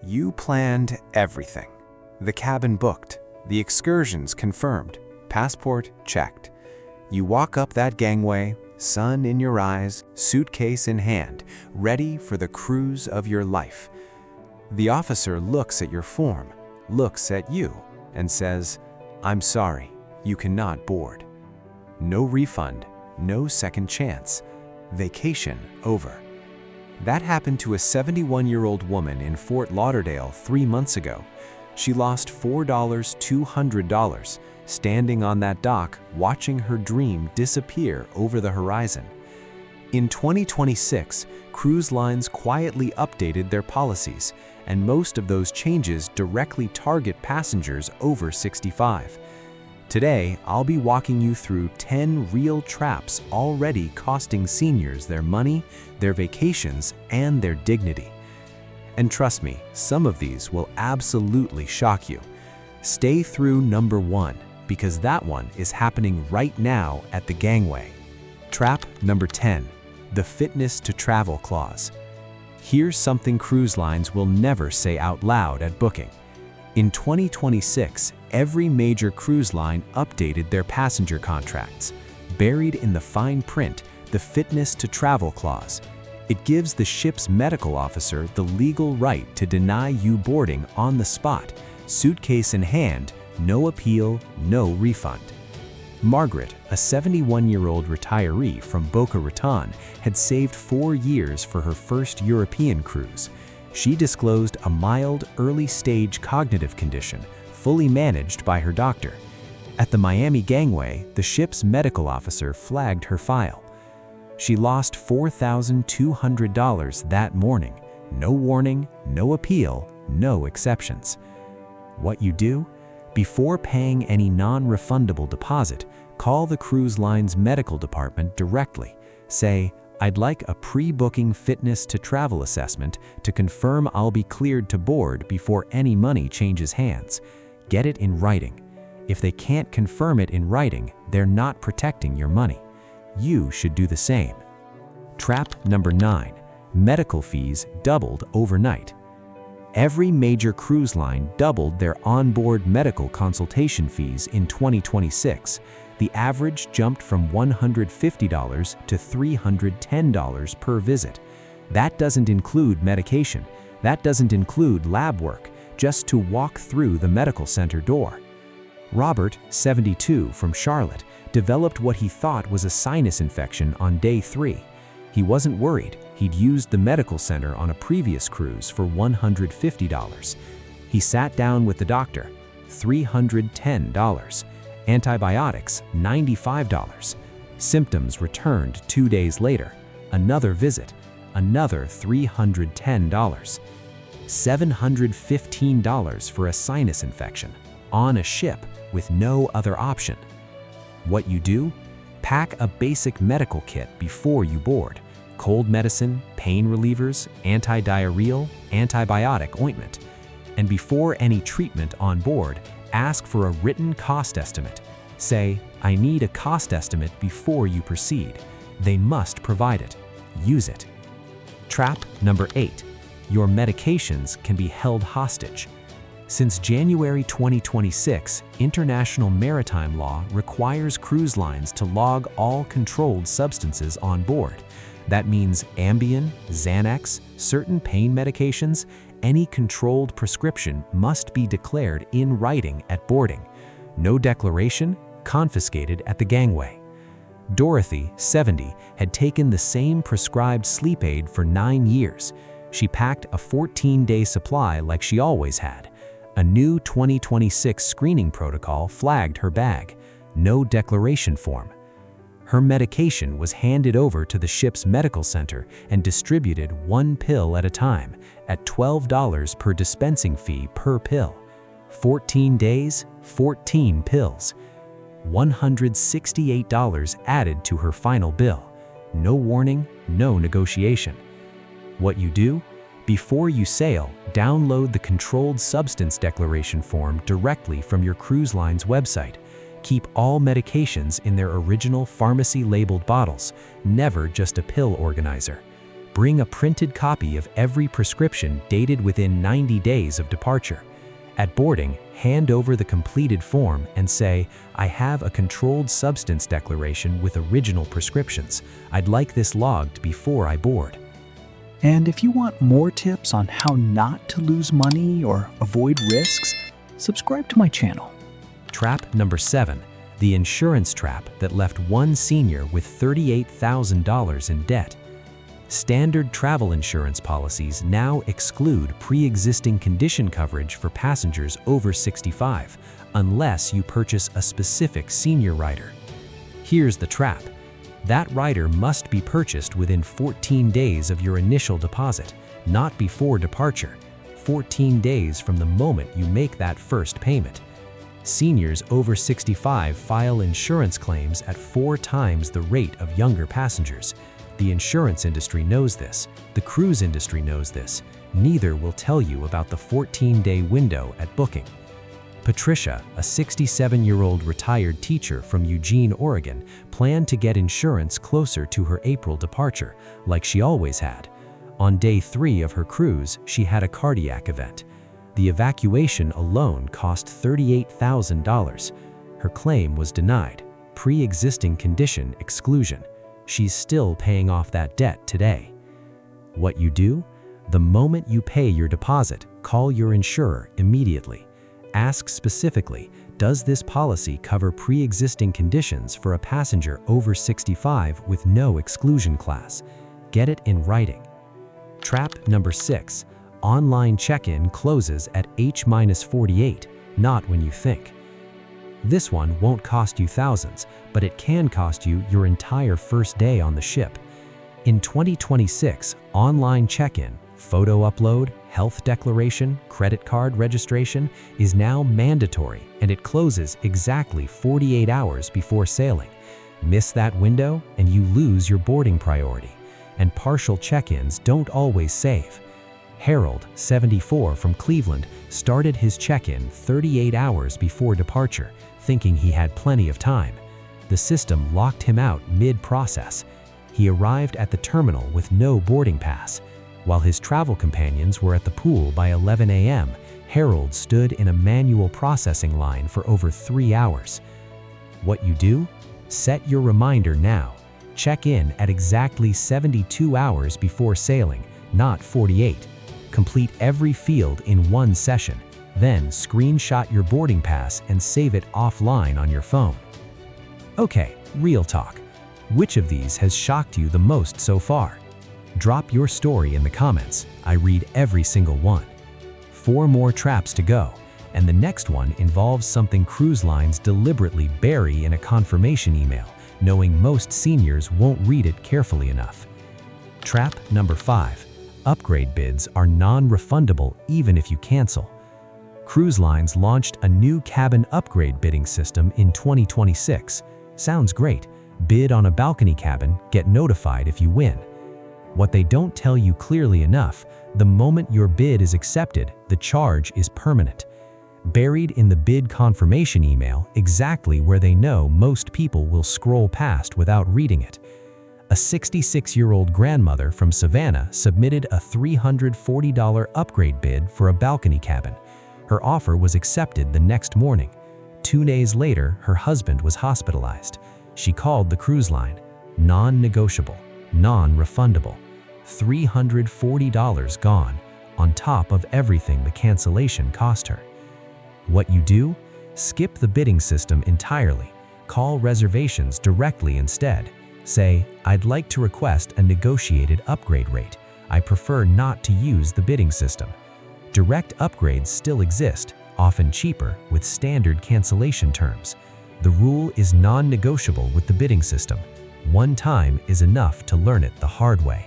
You planned everything. The cabin booked, the excursions confirmed, passport checked. You walk up that gangway, sun in your eyes, suitcase in hand, ready for the cruise of your life. The officer looks at your form, looks at you, and says, "I'm sorry, you cannot board." No refund, no second chance. Vacation over. That happened to a 71-year-old woman in Fort Lauderdale 3 months ago. She lost $4,200 standing on that dock, watching her dream disappear over the horizon. In 2026, cruise lines quietly updated their policies, and most of those changes directly target passengers over 65. Today, I'll be walking you through 10 real traps already costing seniors their money, their vacations, and their dignity. And trust me, some of these will absolutely shock you. Stay through number 1, because that one is happening right now at the gangway. Trap number 10, the fitness to travel clause. Here's something cruise lines will never say out loud at booking. In 2026, every major cruise line updated their passenger contracts. Buried in the fine print, the fitness to travel clause. It gives the ship's medical officer the legal right to deny you boarding on the spot, suitcase in hand, no appeal, no refund. Margaret, a 71-year-old retiree from Boca Raton, had saved 4 years for her first European cruise. She disclosed a mild, early-stage cognitive condition, fully managed by her doctor. At the Miami gangway, the ship's medical officer flagged her file. She lost $4,200 that morning. No warning, no appeal, no exceptions. What you do? Before paying any non-refundable deposit, call the cruise line's medical department directly. Say, "I'd like a pre-booking fitness to travel assessment to confirm I'll be cleared to board before any money changes hands." Get it in writing. If they can't confirm it in writing, they're not protecting your money. You should do the same. Trap number 9, medical fees doubled overnight. Every major cruise line doubled their onboard medical consultation fees in 2026. The average jumped from $150 to $310 per visit. That doesn't include medication. That doesn't include lab work, just to walk through the medical center door. Robert, 72, from Charlotte, developed what he thought was a sinus infection on day 3. He wasn't worried. He'd used the medical center on a previous cruise for $150. He sat down with the doctor, $310. Antibiotics, $95. Symptoms returned 2 days later. Another visit, another $310. $715 for a sinus infection, on a ship with no other option. What you do? Pack a basic medical kit before you board. Cold medicine, pain relievers, antidiarrheal, antibiotic ointment. And before any treatment on board, ask for a written cost estimate. Say, "I need a cost estimate before you proceed." They must provide it. Use it. Trap number 8. Your medications can be held hostage. Since January 2026, international maritime law requires cruise lines to log all controlled substances on board. That means Ambien, Xanax, certain pain medications, any controlled prescription must be declared in writing at boarding. No declaration, confiscated at the gangway. Dorothy, 70, had taken the same prescribed sleep aid for 9 years. She packed a 14-day supply like she always had. A new 2026 screening protocol flagged her bag. No declaration form. Her medication was handed over to the ship's medical center and distributed 1 pill at a time at $12 per dispensing fee per pill. 14 days, 14 pills. $168 added to her final bill. No warning, no negotiation. What you do? Before you sail, download the Controlled Substance Declaration form directly from your cruise line's website. Keep all medications in their original pharmacy-labeled bottles, never just a pill organizer. Bring a printed copy of every prescription dated within 90 days of departure. At boarding, hand over the completed form and say, "I have a controlled substance declaration with original prescriptions. I'd like this logged before I board." And if you want more tips on how not to lose money or avoid risks, subscribe to my channel. Trap number 7, the insurance trap that left one senior with $38,000 in debt. Standard travel insurance policies now exclude pre-existing condition coverage for passengers over 65, unless you purchase a specific senior rider. Here's the trap. That rider must be purchased within 14 days of your initial deposit, not before departure, 14 days from the moment you make that first payment. Seniors over 65 file insurance claims at 4 times the rate of younger passengers. The insurance industry knows this. The cruise industry knows this. Neither will tell you about the 14-day window at booking. Patricia, a 67-year-old retired teacher from Eugene, Oregon, planned to get insurance closer to her April departure, like she always had. On day 3 of her cruise, she had a cardiac event. The evacuation alone cost $38,000. Her claim was denied. Pre-existing condition exclusion. She's still paying off that debt today. What you do? The moment you pay your deposit, call your insurer immediately. Ask specifically, does this policy cover pre-existing conditions for a passenger over 65 with no exclusion class? Get it in writing. Trap number 6, online check-in closes at H-48, not when you think. This one won't cost you thousands, but it can cost you your entire first day on the ship. In 2026, online check-in, photo upload, health declaration, credit card registration is now mandatory, and it closes exactly 48 hours before sailing. Miss that window and you lose your boarding priority, and partial check-ins don't always save. Harold, 74, from Cleveland, started his check-in 38 hours before departure, thinking he had plenty of time. The system locked him out mid-process. He arrived at the terminal with no boarding pass. While his travel companions were at the pool by 11 a.m., Harold stood in a manual processing line for over 3 hours. What you do? Set your reminder now. Check in at exactly 72 hours before sailing, not 48. Complete every field in one session. Then screenshot your boarding pass and save it offline on your phone. Okay, real talk. Which of these has shocked you the most so far? Drop your story in the comments. I read every single one. 4 more traps to go, and the next one involves something cruise lines deliberately bury in a confirmation email, knowing most seniors won't read it carefully enough. Trap number 5. Upgrade bids are non-refundable even if you cancel. Cruise lines launched a new cabin upgrade bidding system in 2026. Sounds great. Bid on a balcony cabin, get notified if you win. What they don't tell you clearly enough, the moment your bid is accepted, the charge is permanent. Buried in the bid confirmation email, exactly where they know most people will scroll past without reading it. A 66-year-old grandmother from Savannah submitted a $340 upgrade bid for a balcony cabin. Her offer was accepted the next morning. 2 days later, her husband was hospitalized. She called the cruise line. Non-negotiable, non-refundable. $340 gone, on top of everything the cancellation cost her. What you do? Skip the bidding system entirely. Call reservations directly instead. Say, "I'd like to request a negotiated upgrade rate. I prefer not to use the bidding system." Direct upgrades still exist, often cheaper, with standard cancellation terms. The rule is non-negotiable with the bidding system. One time is enough to learn it the hard way.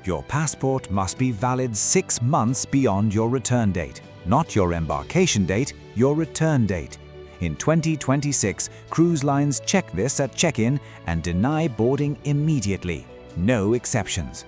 Your passport must be valid 6 months beyond your return date, not your embarkation date, your return date. In 2026, cruise lines check this at check-in and deny boarding immediately. No exceptions.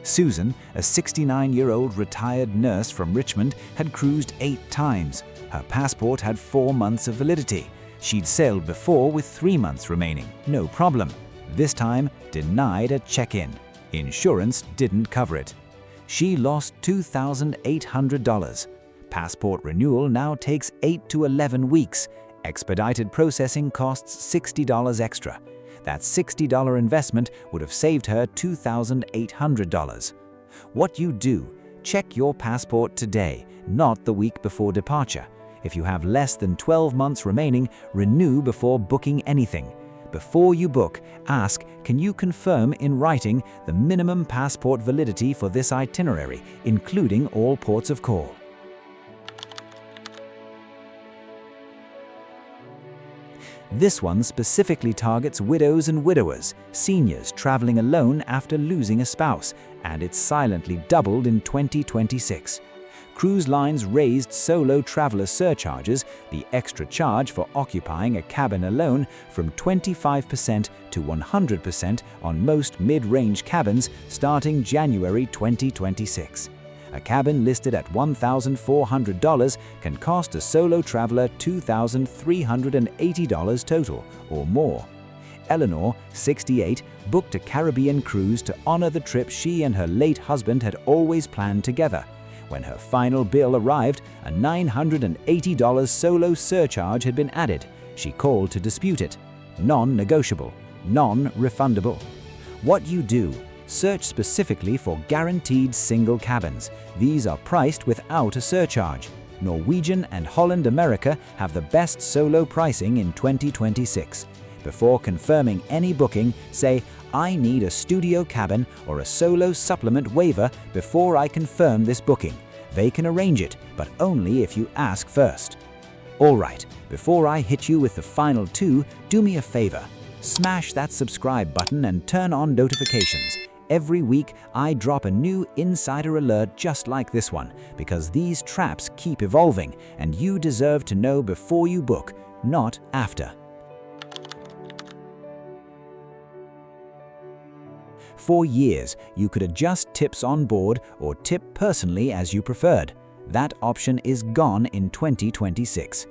Susan, a 69-year-old retired nurse from Richmond, had cruised 8 times. Her passport had 4 months of validity. She'd sailed before with 3 months remaining, no problem. This time, denied a check-in. Insurance didn't cover it. She lost $2,800. Passport renewal now takes 8 to 11 weeks. Expedited processing costs $60 extra. That $60 investment would have saved her $2,800. What you do, check your passport today, not the week before departure. If you have less than 12 months remaining, renew before booking anything. Before you book, ask, can you confirm in writing the minimum passport validity for this itinerary, including all ports of call? This one specifically targets widows and widowers, seniors traveling alone after losing a spouse, and it's silently doubled in 2026. Cruise lines raised solo traveler surcharges, the extra charge for occupying a cabin alone, from 25% to 100% on most mid-range cabins starting January 2026. A cabin listed at $1,400 can cost a solo traveler $2,380 total or more. Eleanor, 68, booked a Caribbean cruise to honor the trip she and her late husband had always planned together. When her final bill arrived, a $980 solo surcharge had been added. She called to dispute it. Non-negotiable, non-refundable. What you do, search specifically for guaranteed single cabins. These are priced without a surcharge. Norwegian and Holland America have the best solo pricing in 2026. Before confirming any booking, say, I need a studio cabin or a solo supplement waiver before I confirm this booking. They can arrange it, but only if you ask first. Alright, before I hit you with the final two, do me a favor. Smash that subscribe button and turn on notifications. Every week, I drop a new insider alert just like this one, because these traps keep evolving, and you deserve to know before you book, not after. For years, you could adjust tips on board or tip personally as you preferred. That option is gone in 2026.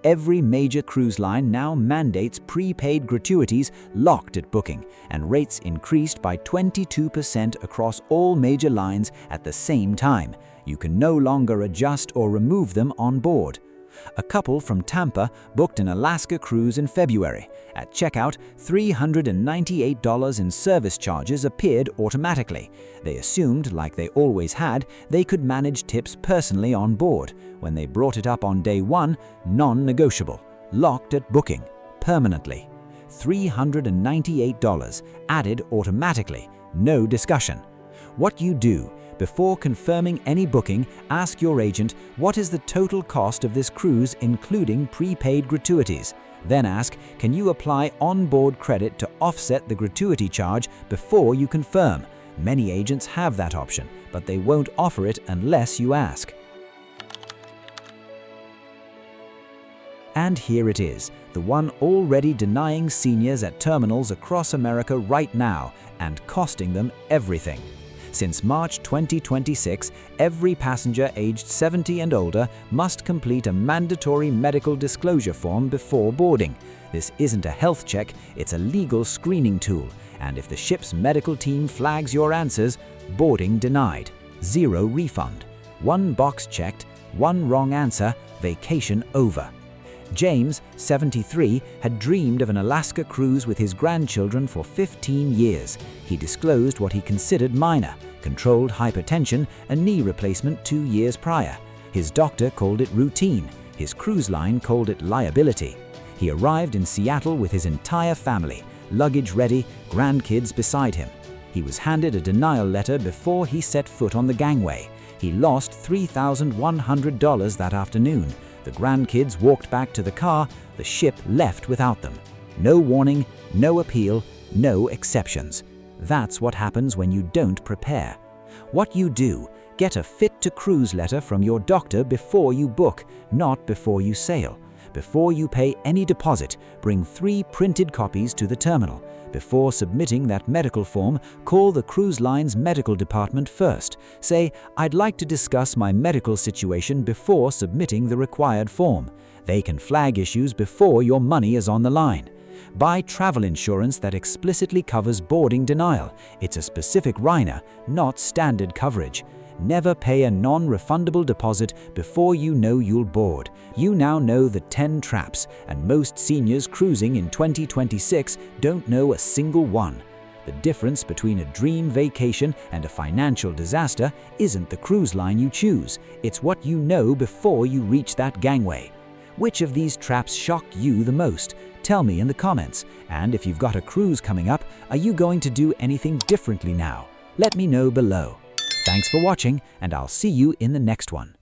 Every major cruise line now mandates prepaid gratuities locked at booking, and rates increased by 22% across all major lines at the same time. You can no longer adjust or remove them on board. A couple from Tampa booked an Alaska cruise in February. At checkout, $398 in service charges appeared automatically. They assumed, like they always had, they could manage tips personally on board. When they brought it up on day one, non-negotiable, locked at booking, permanently. $398, added automatically, no discussion. What you do, before confirming any booking, ask your agent, what is the total cost of this cruise including prepaid gratuities? Then ask, can you apply on-board credit to offset the gratuity charge before you confirm? Many agents have that option, but they won't offer it unless you ask. And here it is, the one already denying seniors at terminals across America right now and costing them everything. Since March 2026, every passenger aged 70 and older must complete a mandatory medical disclosure form before boarding. This isn't a health check, it's a legal screening tool, and if the ship's medical team flags your answers, boarding denied, zero refund. One box checked, one wrong answer, vacation over. James, 73, had dreamed of an Alaska cruise with his grandchildren for 15 years. He disclosed what he considered minor, controlled hypertension, a knee replacement 2 years prior. His doctor called it routine. His cruise line called it liability. He arrived in Seattle with his entire family, luggage ready, grandkids beside him. He was handed a denial letter before he set foot on the gangway. He lost $3,100 that afternoon. The grandkids walked back to the car, the ship left without them. No warning, no appeal, no exceptions. That's what happens when you don't prepare. What you do, get a fit-to-cruise letter from your doctor before you book, not before you sail. Before you pay any deposit, bring 3 printed copies to the terminal. Before submitting that medical form, call the cruise line's medical department first. Say, I'd like to discuss my medical situation before submitting the required form. They can flag issues before your money is on the line. Buy travel insurance that explicitly covers boarding denial. It's a specific Rhino, not standard coverage. Never pay a non-refundable deposit before you know you'll board. You now know the 10 traps, and most seniors cruising in 2026 don't know a single one. The difference between a dream vacation and a financial disaster isn't the cruise line you choose, it's what you know before you reach that gangway. Which of these traps shocked you the most? Tell me in the comments. And if you've got a cruise coming up, are you going to do anything differently now? Let me know below. Thanks for watching, and I'll see you in the next one.